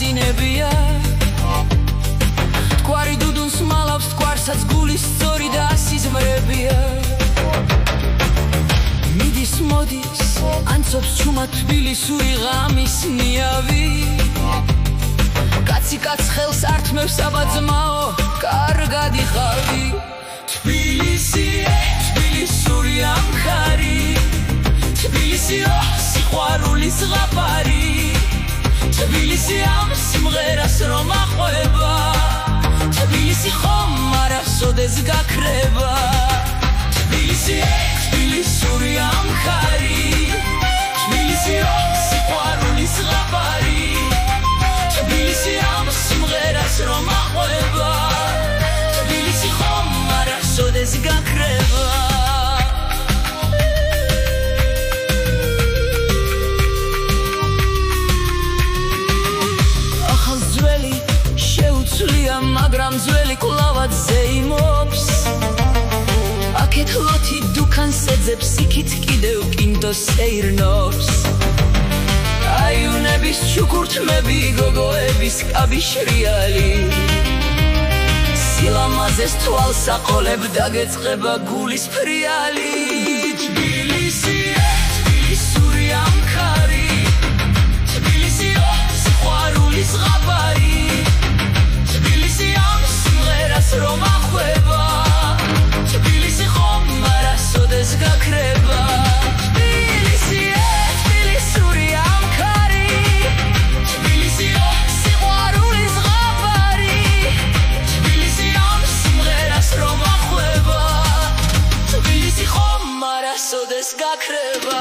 ქორწინებია თკვარი დუდუნს მალავს თკვარსაც გულის სწორი და სიზმრებია მიდის მოდის ანცობს ჩუმად თბილისური ღამის ნიავი კაცი კაც ხელს ართმევს აბაძმაო კარგად იხავი თბილისი თბილისური ამქარი თბილისიო სიყვარულის ზღაპარი თბილისი ამ სიმღერას რომ აყვება თბილისი ხომ არასოდეს გაქრება თბილისი თბილისური ამქარი თბილისიო სიყვარულის ზღაპარი თბილისი ამ სიმღერას რომ აყვება თბილისი ხომ არასოდეს გაქრება მაგრამ ძველი კლავად ზეიმობს აქეთ ლოთი დუქანს ეძებს იქით კიდევ კინდოს ეირნობს აიუნების ჩუქურთმები გოგოების კაბიშრიალი სილამაზეს თვალს აყოლებ დაგეწყება გულის ფრიალი თბილისი თბილისური ამქარი თბილისიო სიყვარულის ზღაპარი რომ აყვება თბილისი ხომ არასოდეს გაქრება თბილისი თბილისური ამქარი თბილისიო სიყვარულის ზღაპარი თბილისი ამ სიმღერას რომ აყვება თბილისი ხომ არასოდეს გაქრება